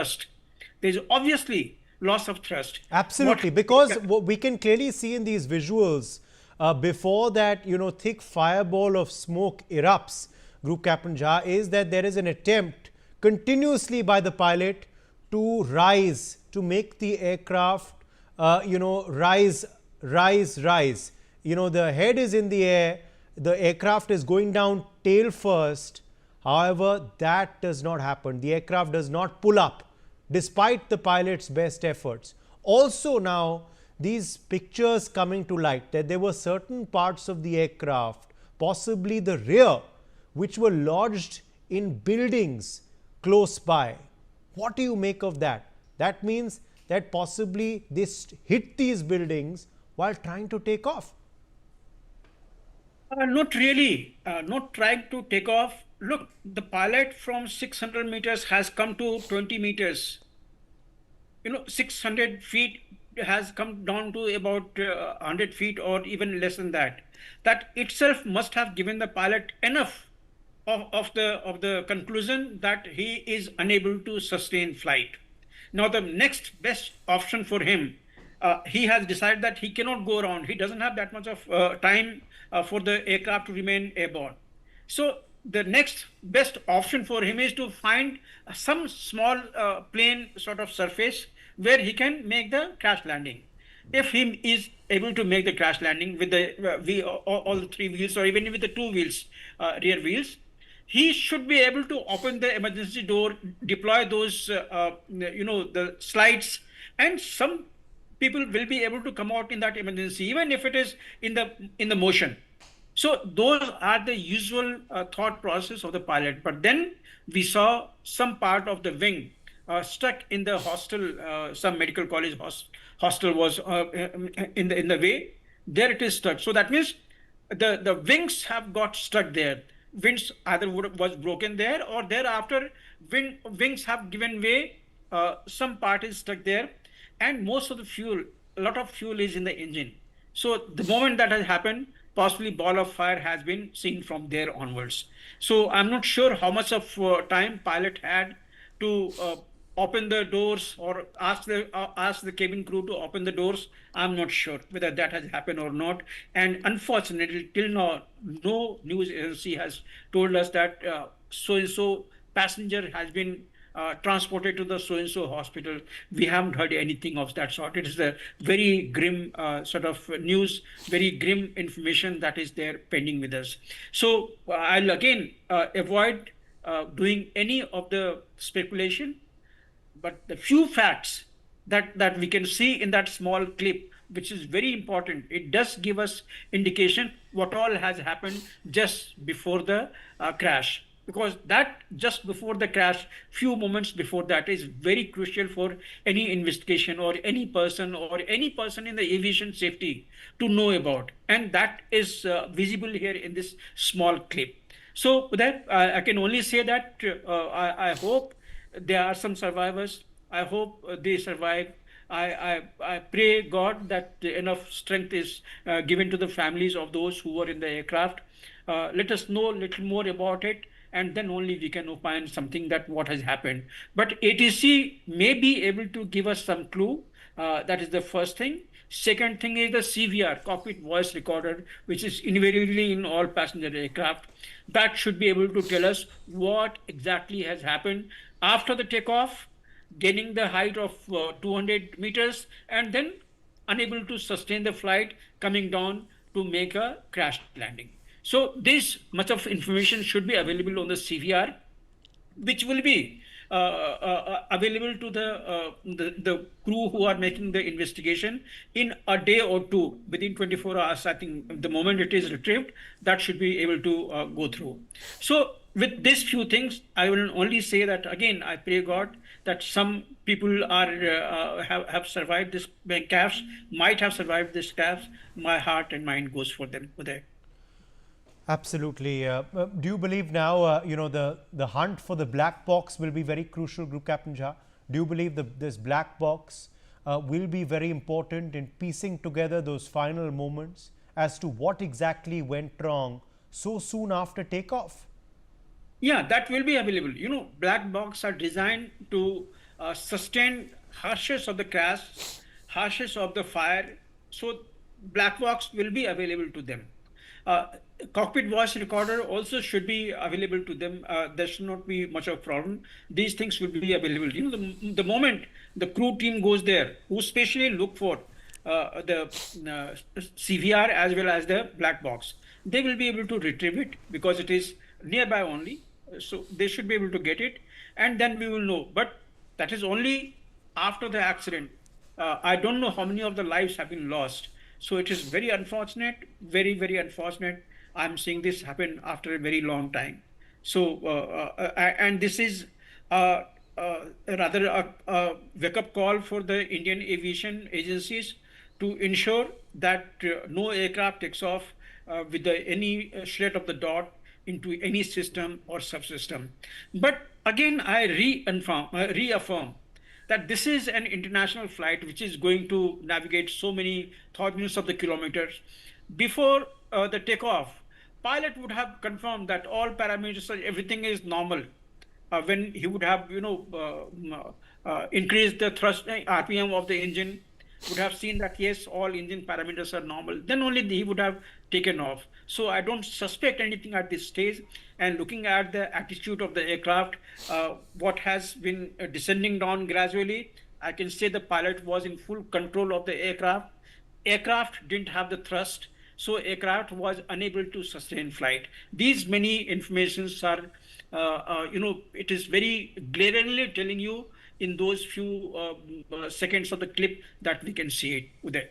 thrust. There's obviously loss of thrust. Absolutely, because what we can clearly see in these visuals, before that, thick fireball of smoke erupts, Group Captain Jha, is that there is an attempt continuously by the pilot to rise, to make the aircraft, rise, rise, rise. The head is in the air, the aircraft is going down tail first. However, that does not happen. The aircraft does not pull up despite the pilot's best efforts. Also now, these pictures coming to light that there were certain parts of the aircraft, possibly the rear, which were lodged in buildings close by. What do you make of that? That means that possibly this hit these buildings while trying to take off. Not really, not trying to take off. Look, the pilot from 600 meters has come to 20 meters. 600 feet has come down to about 100 feet or even less than that. That itself must have given the pilot enough of the conclusion that he is unable to sustain flight. Now, the next best option for him, he has decided that he cannot go around. He doesn't have that much of time for the aircraft to remain airborne. So the next best option for him is to find some small plane sort of surface where he can make the crash landing. If he is able to make the crash landing with the all the three wheels, or even with the two wheels, rear wheels, he should be able to open the emergency door, deploy those, the slides, and some people will be able to come out in that emergency, even if it is in the motion. So those are the usual thought process of the pilot. But then we saw some part of the wing stuck in the hostel. Some medical college hostel was in the way. There it is stuck. So that means the wings have got stuck there. Wings either was broken there, or thereafter wings have given way. Some part is stuck there, and most of the fuel, a lot of fuel is in the engine. So the moment that has happened, possibly ball of fire has been seen from there onwards. So I'm not sure how much of time pilot had to open the doors or ask the cabin crew to open the doors. I'm not sure whether that has happened or not. And unfortunately, till now, no news agency has told us that so-and-so passenger has been transported to the so-and-so hospital. We haven't heard anything of that sort. It is a very grim sort of news, very grim information that is there pending with us. So I'll again avoid doing any of the speculation, but the few facts that we can see in that small clip, which is very important, it does give us indication what all has happened just before the crash. Because that just before the crash, few moments before that, is very crucial for any investigation or any person in the aviation safety to know about. And that is visible here in this small clip. So with that, I can only say that I hope there are some survivors. I hope they survive. I pray God that enough strength is given to the families of those who were in the aircraft. Let us know a little more about it, and then only we can opine something that what has happened. But ATC may be able to give us some clue. That is the first thing. Second thing is the CVR, cockpit voice recorder, which is invariably in all passenger aircraft. That should be able to tell us what exactly has happened after the takeoff, gaining the height of 200 meters, and then unable to sustain the flight, coming down to make a crash landing. So this much of information should be available on the CVR, which will be available to the crew who are making the investigation in a day or two, within 24 hours. I think the moment it is retrieved, that should be able to go through. So with these few things, I will only say that again, I pray God that some people are have survived this crash, might have survived this crash. My heart and mind goes for them for that. Absolutely. Do you believe now, the hunt for the black box will be very crucial, Group Captain Jha? Do you believe that this black box will be very important in piecing together those final moments as to what exactly went wrong so soon after takeoff? Yeah, that will be available. Black box are designed to sustained harshness of the crash, harshness of the fire. So black box will be available to them. Uh, Cockpit voice recorder also should be available to them. There should not be much of a problem. These things will be available. The moment the crew team goes there, who specially look for the CVR as well as the black box, they will be able to retrieve it because it is nearby only. So they should be able to get it, and then we will know. But that is only after the accident. I don't know how many of the lives have been lost. So it is very unfortunate, very, very unfortunate. I'm seeing this happen after a very long time. So, and this is uh, rather a wake-up call for the Indian aviation agencies to ensure that no aircraft takes off with any shred of the dot into any system or subsystem. But again, I reaffirm that this is an international flight which is going to navigate so many thousands of the kilometers. Before the takeoff, pilot would have confirmed that all parameters, everything is normal. When he would have, increased the thrust RPM of the engine, would have seen that yes, all engine parameters are normal. Then only he would have taken off. So I don't suspect anything at this stage. And looking at the attitude of the aircraft, what has been descending down gradually, I can say the pilot was in full control of the aircraft. Aircraft didn't have the thrust, so aircraft was unable to sustain flight. These many informations are, it is very glaringly telling you in those few seconds of the clip that we can see it, Uday.